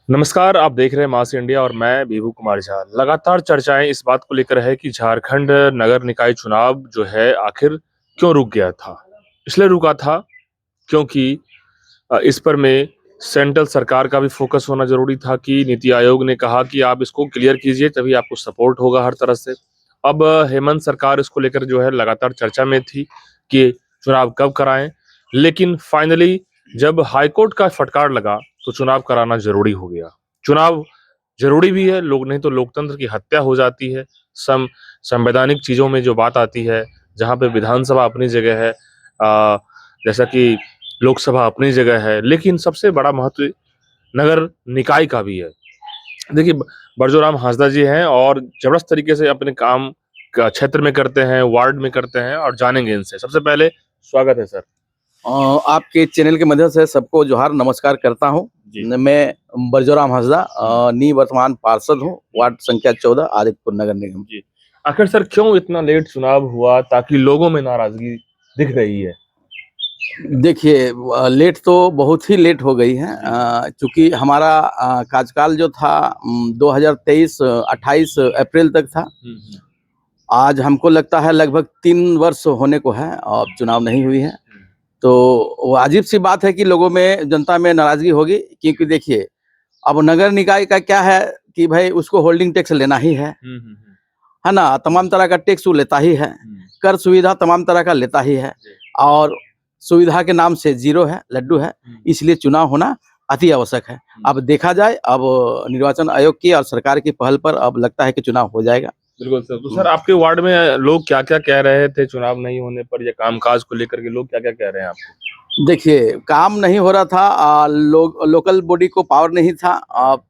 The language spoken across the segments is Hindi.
नमस्कार, आप देख रहे हैं मास इंडिया और मैं बीभू कुमार झा। लगातार चर्चाएं इस बात को लेकर है कि झारखंड नगर निकाय चुनाव जो है आखिर क्यों रुक गया था। इसलिए रुका था क्योंकि इस पर में सेंट्रल सरकार का भी फोकस होना जरूरी था कि नीति आयोग ने कहा कि आप इसको क्लियर कीजिए तभी आपको सपोर्ट होगा हर तरह से। अब हेमंत सरकार इसको लेकर जो है लगातार चर्चा में थी कि चुनाव कब कराएं, लेकिन फाइनली जब हाईकोर्ट का फटकार लगा तो चुनाव कराना जरूरी हो गया। चुनाव जरूरी भी है, लोग नहीं तो लोकतंत्र की हत्या हो जाती है। संवैधानिक चीजों में जो बात आती है, जहां पे विधानसभा अपनी जगह है, जैसा कि लोकसभा अपनी जगह है, लेकिन सबसे बड़ा महत्व नगर निकाय का भी है। देखिए, बरजोराम हांसदा जी हैं और जबरदस्त तरीके से अपने काम क्षेत्र में करते हैं, वार्ड में करते हैं और जानेंगे इनसे। सबसे पहले स्वागत है सर। आपके चैनल के माध्यम से सबको जोहार नमस्कार करता हूँ। मैं बरजोराम हांसदा निवर्तमान पार्षद हूँ, वार्ड संख्या 14 आदित्यपुर नगर निगम। जी, आखिर सर क्यों इतना लेट चुनाव हुआ, ताकि लोगों में नाराजगी दिख रही है? देखिए, लेट तो बहुत ही लेट हो गई है, चूंकि हमारा कार्यकाल जो था 2023 28 अप्रैल तक था। आज हमको लगता है लगभग 3 वर्ष होने को है और चुनाव नहीं हुई है। तो वो अजीब सी बात है कि लोगों में, जनता में नाराजगी होगी, क्योंकि देखिए अब नगर निकाय का क्या है कि भाई उसको होल्डिंग टैक्स लेना ही है ना। तमाम तरह का टैक्स वो लेता ही है, कर सुविधा तमाम तरह का लेता ही है, और सुविधा के नाम से जीरो है, लड्डू है। इसलिए चुनाव होना अति आवश्यक है। अब देखा जाए, अब निर्वाचन आयोग की और सरकार की पहल पर अब लगता है कि चुनाव हो जाएगा। बिल्कुल सर। तो सर, आपके वार्ड में लोग क्या-क्या कह रहे थे चुनाव नहीं होने पर, या कामकाज को लेकर के लोग क्या-क्या कह रहे हैं आपको? देखिए, काम नहीं हो रहा था, लोकल बॉडी को पावर नहीं था।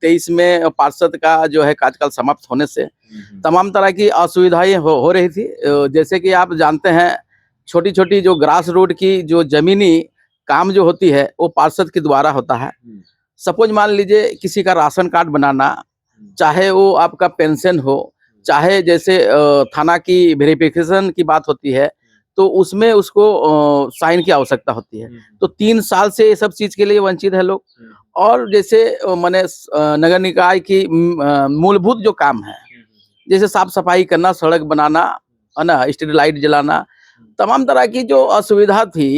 23 में पार्षद का जो है कार्यकाल समाप्त होने से तमाम तरह की असुविधाएं हो रही थी। जैसे कि आप जानते हैं, छोटी-छोटी जो ग्रास रूट की जो जमीनी काम जो होती है वो पार्षद के द्वारा होता है। सपोज मान लीजिए किसी का राशन कार्ड बनाना, चाहे वो आपका पेंशन हो, चाहे जैसे थाना की वेरिफिकेशन की बात होती है, तो उसमें उसको साइन की आवश्यकता होती है। तो 3 साल से ये सब चीज़ के लिए वंचित है लोग। और जैसे माने नगर निकाय की मूलभूत जो काम है, जैसे साफ-सफाई करना, सड़क बनाना, है ना, स्ट्रीट लाइट जलाना, तमाम तरह की जो असुविधा थी,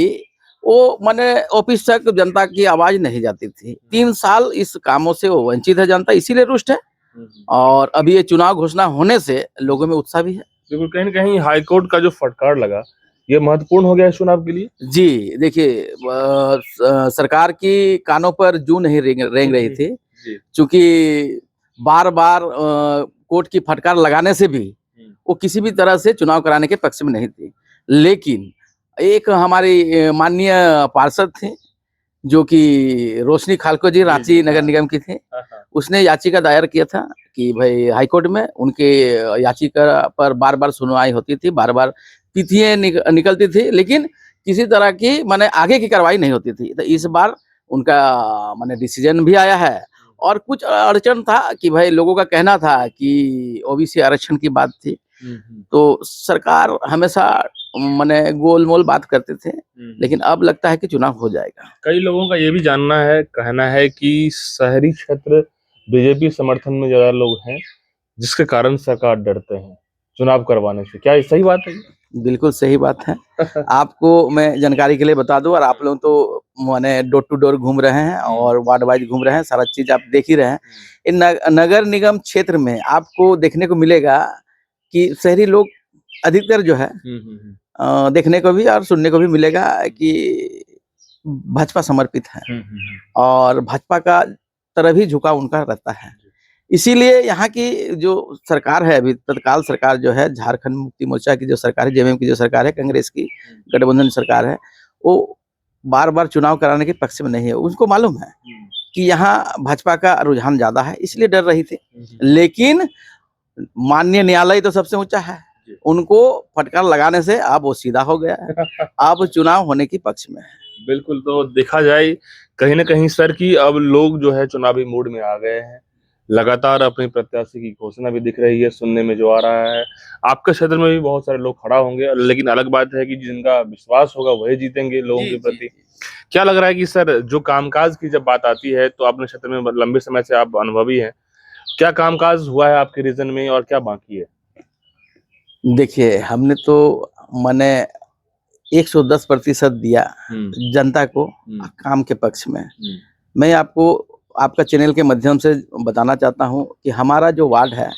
वो माने ऑफिस तक जनता की आवाज़ नहीं जाती थी। 3 साल इस कामों से वो वंचित है जनता, इसीलिए रुष्ट है। और अभी ये चुनाव घोषणा होने से लोगों में उत्साह भी है। बिल्कुल, कहीं न कहीं हाई कोर्ट का जो फटकार लगा, ये महत्वपूर्ण हो गया है चुनाव के लिए? जी, देखिए, सरकार की कानों पर जूं नहीं रेंग रही थी, जी। चूँकि बार-बार कोर्ट की फटकार लगाने से भी वो किसी भी तरह से चुनाव कराने के पक्ष में नहीं थी। लेकिन एक हमारी माननीय पार्षद थीं, जो कि रोशनी खालको जी, रांची नगर निगम की थीं। उसने याचिका दायर किया था कि भाई हाईकोर्ट में उनके याचिका पर बार-बार सुनवाई होती थी, बार-बार तिथियाँ निकलती थी, लेकिन किसी तरह की माने आगे की कार्रवाई नहीं होती थी। तो इस बार उनका माने डिसीजन भी आया है। और कुछ अड़चन था कि भाई लोगों का कहना था कि ओबीसी आरक्षण की बात थी। तो सरकार हमेशा माने गोल-मोल बात करते थे, लेकिन अब लगता है कि चुनाव हो जाएगा। कई लोगों का ये भी कहना है कि शहरी क्षेत्र बीजेपी समर्थन में ज़्यादा लोग हैं, जिसके कारण सरकार डरते हैं चुनाव करवाने से। क्या ये सही बात है? बिल्कुल सही बात है। आपको मैं जानकारी के लिए बता दूँ, और आप लोग तो माने डोर टू डोर घूम रहे हैं और वार्ड वाइज़ घूम रहे हैं, सारा चीज़ आप देख ही रहे हैं। इन नगर निगम क्षेत्र में आपको देखने को मिलेगा कि शहरी लोग अधिकतर जो है देखने को भी और सुनने को भी मिलेगा कि भाजपा समर्पित है, और भाजपा का तरफ ही झुकाव उनका रहता है। इसीलिए यहाँ की जो सरकार है, अभी तत्काल सरकार जो है, झारखंड मुक्ति मोर्चा की जो सरकार है, जेएमएम की जो सरकार है, कांग्रेस की गठबंधन सरकार है, वो बार-बार चुनाव कराने के पक्ष में नहीं है। उनको मालूम है कि यहाँ भाजपा का रुझान ज़्यादा है, इसलिए डर रही थी। लेकिन माननीय न्यायालय तो सबसे ऊँचा है, उनको फटकार लगाने से अब वो सीधा हो गया है। अब चुनाव होने के पक्ष में है। बिल्कुल, तो देखा जाए कहीं न कहीं सर कि अब लोग जो है चुनावी मूड में आ गए हैं। लगातार अपने प्रत्याशी की घोषणा भी दिख रही है, सुनने में जो आ रहा है। आपके क्षेत्र में भी बहुत सारे लोग खड़ा होंगे, लेकिन अलग बात है कि जिनका विश्वास होगा वही जीतेंगे लोगों के प्रति। क्या लग रहा है कि सर जो कामकाज की जब बात आती है तो आपने क्षेत्र में लंबे समय से आप अनुभवी हैं। क्या कामकाज हुआ है आपके रीजन में और क्या बाकी है? देखिए, हमने तो माने 110% दिया जनता को काम के पक्ष में। मैं आपको आपका चैनल के माध्यम से बताना चाहता हूँ कि हमारा जो वार्ड है,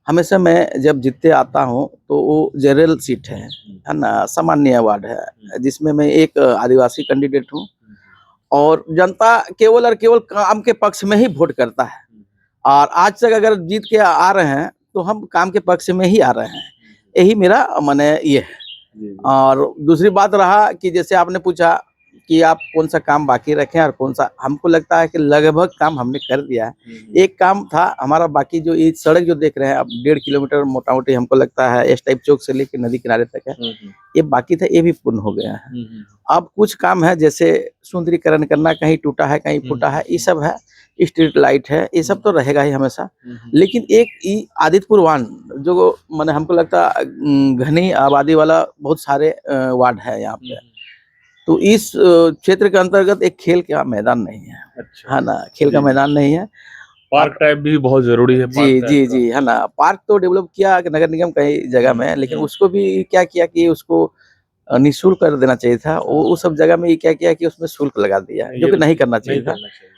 हमेशा मैं जब जीतते आता हूँ तो वो जनरल सीट है ना? सामान्य वार्ड है, जिसमें मैं एक आदिवासी कैंडिडेट हूँ और जनता केवल और केवल काम के पक्ष में ही वोट करता है। और आज तक अगर जीत के आ रहे हैं, तो हम काम के पक्ष में ही आ रहे हैं। यही मेरा माने ये है। और दूसरी बात रहा कि जैसे आपने पूछा कि आप कौन-सा काम बाकी रखे हैं और कौन-सा, हमको लगता है कि लगभग काम हमने कर दिया है। एक काम था हमारा बाकी, जो ये सड़क जो देख रहे हैं आप, 1.5 किलोमीटर मोटा-मोटी हमको लगता है एस टाइप चौक से लेके नदी किनारे तक है। ये बाकी था, ये भी पूर्ण हो गया है। अब कुछ काम है, जैसे सुंदरीकरण करना, कहीं टूटा है, कहीं फूटा है, ये सब है। स्ट्रीट लाइट है, ये सब तो रहेगा ही हमेशा। लेकिन एक ई आदित्यपुर वार्ड, जो माने हमको लगता है घनी आबादी वाला बहुत सारे वार्ड है यहाँ पे। तो इस क्षेत्र के अंतर्गत एक खेल का मैदान नहीं है। अच्छा। है ना? खेल का मैदान नहीं है। पार्क टाइप भी बहुत जरूरी है। जी, जी, जी, है ना? पार्क तो डेवलप किया नगर निगम कई जगह में, लेकिन उसको भी क्या किया कि उसको निःशुल्क कर देना चाहिए था। वो सब जगह में ये क्या किया कि उसमें शुल्क लगा दिया, जो कि नहीं करना चाहिए था।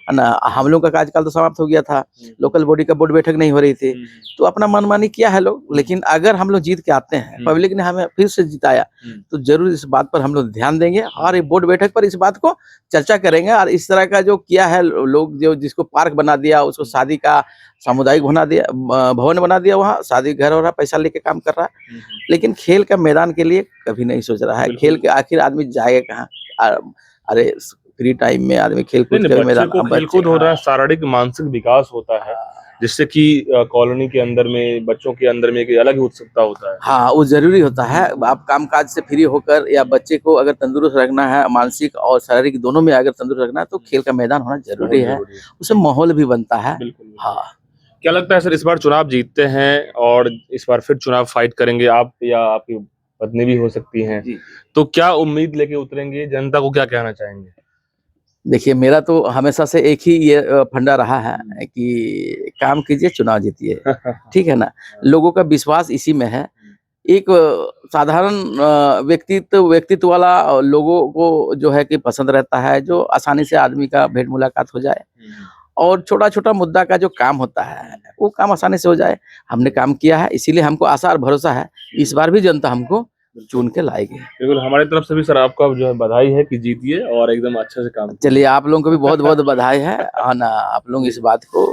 है ना? हम लोग का कार्यकाल तो समाप्त हो गया था, लोकल बॉडी का बोर्ड बैठक नहीं हो रही थी, तो अपना मनमानी किया है लोग। लेकिन अगर हम लोग जीत के आते हैं, पब्लिक ने हमें फिर से जिताया, तो जरूर इस बात पर हम लोग ध्यान देंगे और ये बोर्ड बैठक पर इस बात को चर्चा करेंगे। और इस तरह का जो किया है लोग, जो जिसको पार्क बना दिया, उसको शादी का सामुदायिक बना दिया, भवन बना दिया, वहाँ शादी घर हो रहा, पैसा लेके काम कर रहा है, लेकिन खेल का मैदान के लिए कभी नहीं सोच रहा है। खेल के आखिर आदमी जाएगा कहाँ? अरे फ्री टाइम में आदमी खेल कूद कर मैदान, खेलकूद हो रहा है, शारीरिक मानसिक विकास होता है, जिससे कि कॉलोनी के अंदर में, बच्चों के अंदर में एक अलग ही उत्सुकता होता है। हाँ, वो जरूरी होता है। आप कामकाज से फ्री होकर, या बच्चे को अगर तंदुरुस्त रखना है, मानसिक और शारीरिक दोनों में अगर तंदुरुस्त रखना है, तो खेल का मैदान होना जरूरी है। उससे माहौल भी बनता है। हाँ। क्या लगता है सर, इस बार चुनाव जीतते हैं और इस बार फिर चुनाव फाइट करेंगे आप, या आपकी पत्नी भी हो सकती हैं, तो क्या उम्मीद लेके उतरेंगे? जनता को क्या कहना चाहेंगे? देखिए, मेरा तो हमेशा से एक ही ये फंडा रहा है कि काम कीजिए, चुनाव जीतिए। ठीक है ना? लोगों का विश्वास इसी में है। एक साधारण व्यक्तित्व वाला लोगों को जो है कि पसंद रहता है, जो आसानी से आदमी का भेंट मुलाकात हो जाए और छोटा-छोटा मुद्दा का जो काम होता है, वो काम आसानी से हो जाए। हमने काम किया है, इसीलिए हमको आशा और भरोसा है, इस बार भी जनता हमको चुन के लाएगी। बिल्कुल, हमारी तरफ से भी सर आपका जो है बधाई है कि जीतिए और एकदम अच्छे से काम कीजिए। चलिए, आप लोगों को भी बहुत-बहुत बधाई है। ना, आप लोग इस बात को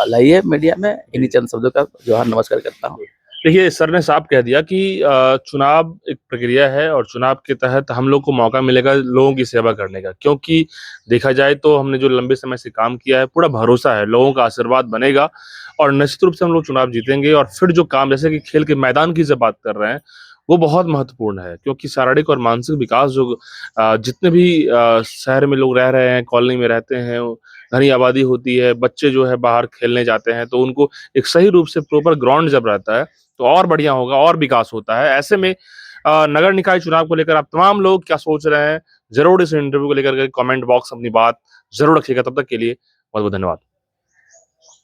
लाइए मीडिया में। इन्हीं चंद शब्दों का जो है नमस्कार करता हूँ। देखिए, सर ने साफ कह दिया कि चुनाव एक प्रक्रिया है और चुनाव के तहत हम लोग को मौका मिलेगा लोगों की सेवा करने का, क्योंकि देखा जाए तो हमने जो लंबे समय से काम किया है, पूरा भरोसा है, लोगों का आशीर्वाद बनेगा और निश्चित रूप से हम लोग चुनाव जीतेंगे। और फिर जो काम, जैसे कि खेल के मैदान की जब बात कर रहे हैं, वो बहुत महत्वपूर्ण है, क्योंकि शारीरिक और मानसिक विकास जो जितने भी शहर में लोग रह रहे हैं, कॉलोनी में रहते हैं, घनी आबादी होती है, बच्चे जो है बाहर खेलने जाते हैं, तो उनको एक सही रूप से प्रॉपर ग्राउंड जब रहता है, तो और बढ़िया होगा और विकास होता है। ऐसे में नगर निकाय चुनाव को लेकर आप तमाम लोग क्या सोच रहे हैं, ज़रूर इस इंटरव्यू को लेकर के कमेंट बॉक्स अपनी बात ज़रूर रखिएगा। तब तक के लिए बहुत-बहुत धन्यवाद।